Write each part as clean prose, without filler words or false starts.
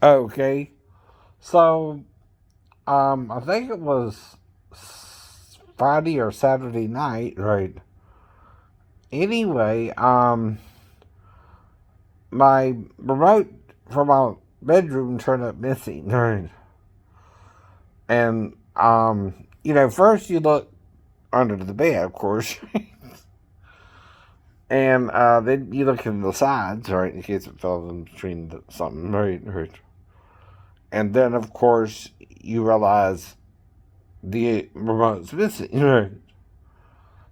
Okay. So, I think it was Friday or Saturday night, right? Anyway, my remote for my bedroom turned up missing, right? And, first you look under the bed, of course, and then you look in the sides, right, in case it fell in between something, right, right. And then, of course, you realize the remote's missing, right?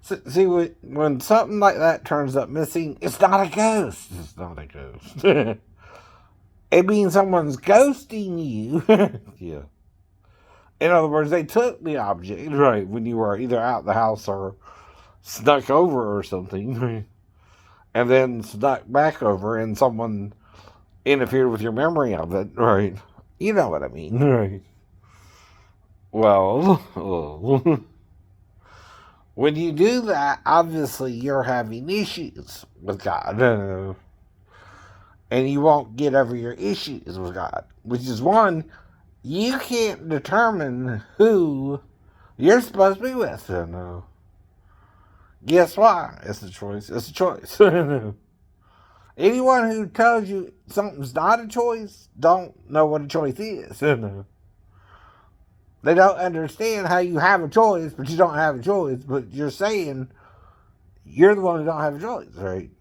See, when something like that turns up missing, it's not a ghost. It's not a ghost. It means someone's ghosting you. Yeah. In other words, they took the object, right, when you were either out the house or snuck over or something, and then snuck back over and someone interfered with your memory of it, right? You know what I mean, right? Well, when you do that, obviously you're having issues with God. And you won't get over your issues with God. Which is one, you can't determine who you're supposed to be with. Guess why? It's a choice. It's a choice. Anyone who tells you something's not a choice don't know what a choice is. They don't understand how you have a choice, but you don't have a choice. But you're saying you're the one who don't have a choice, right?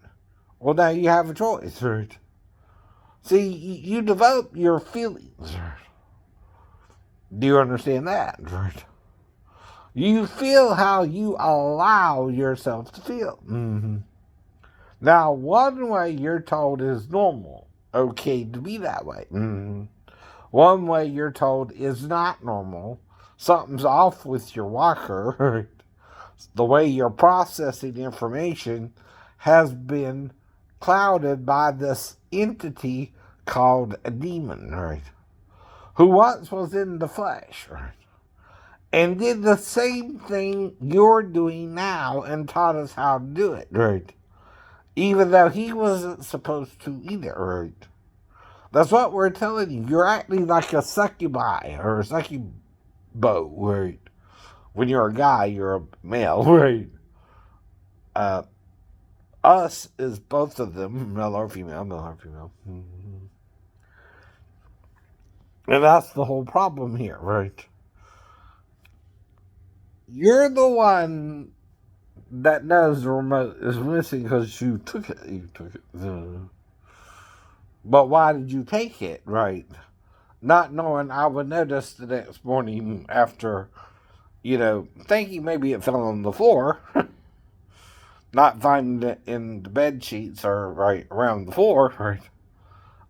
Well, now you have a choice, right? See, you develop your feelings. Do you understand that, right? You feel how you allow yourself to feel. Mm-hmm. Now, one way you're told is normal, okay to be that way. Mm-hmm. One way you're told is not normal. Something's off with your walker. Right? The way you're processing information has been clouded by this entity called a demon, right? Who once was in the flesh, right? And did the same thing you're doing now and taught us how to do it, right? Even though he wasn't supposed to either, right? That's what we're telling you. You're acting like a succubi or a succubo, right? When you're a guy, you're a male, right? Uh, us is both of them, male or female, male or female. Mm-hmm. And that's the whole problem here, right? You're the one that knows the remote is missing because you took it. You took it. But why did you take it, right? Not knowing I would notice the next morning after, thinking maybe it fell on the floor, not finding it in the bed sheets or right around the floor, right?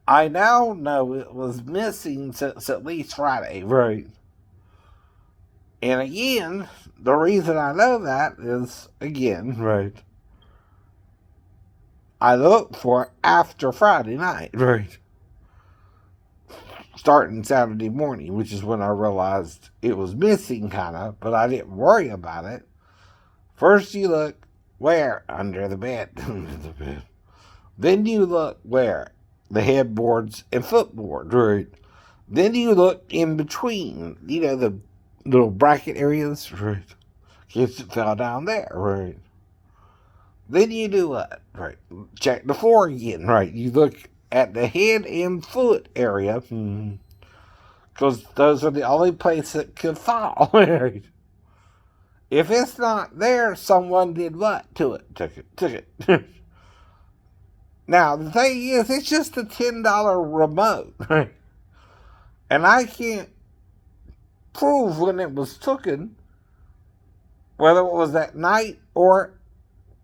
I now know it was missing since at least Friday, right? And again, the reason I know that is, again, right, I looked for it after Friday night, right? Starting Saturday morning, which is when I realized it was missing, kind of, but I didn't worry about it. First, you look where? Under the bed. Under the bed. Then you look where? The headboards and footboard, right? Then you look in between, the little bracket areas, right? Kids that fell down there, right? Then you do what? Right. Check the floor again, right? You look at the head and foot area, because those are the only places that could fall, right? If it's not there, someone did what to it? Took it. Now, the thing is, it's just a $10 remote, right? And I can't prove when it was taken, whether it was at night or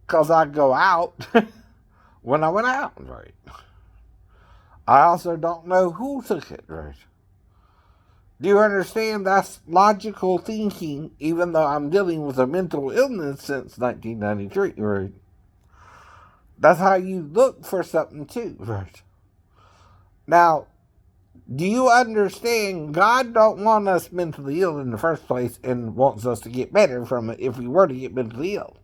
because I go out when I went out, right? I also don't know who took it, right? Do you understand? That's logical thinking, even though I'm dealing with a mental illness since 1993, right? That's how you look for something, too, right? Now, do you understand? God don't want us mentally ill in the first place and wants us to get better from it if we were to get mentally ill.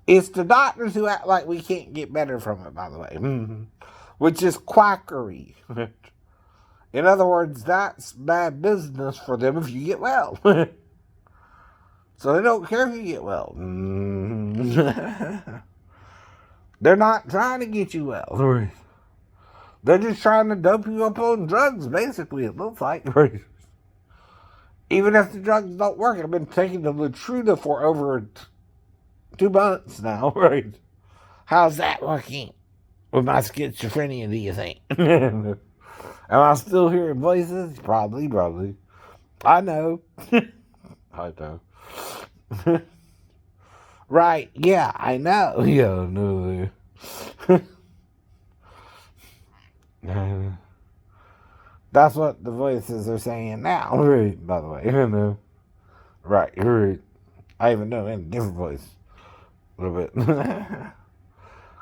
It's the doctors who act like we can't get better from it, by the way, which is quackery. In other words, that's bad business for them if you get well. So they don't care if you get well. They're not trying to get you well. They're just trying to dope you up on drugs, basically, it looks like. Even if the drugs don't work, I've been taking the Latruda for over 2 months now, right? How's that working with my schizophrenia, do you think? Am I still hearing voices? Probably. I know. I know. Right, yeah, I know. Yeah, no. That's what the voices are saying now, right, by the way. You know. Right, right. I even know in a different voice. A little bit.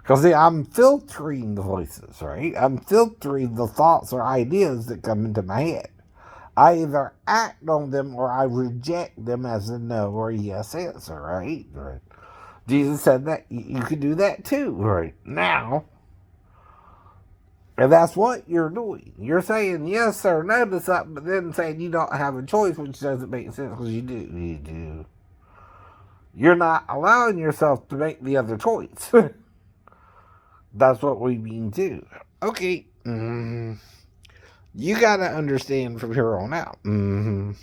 Because, see, I'm filtering the voices, right? I'm filtering the thoughts or ideas that come into my head. I either act on them or I reject them as a no or yes answer, right? Right. Jesus said that you could do that too, right? Now, and that's what you're doing. You're saying yes or no to something, but then saying you don't have a choice, which doesn't make sense because you do. You do. You're not allowing yourself to make the other choice. That's what we mean too. Okay. You got to understand from here on out.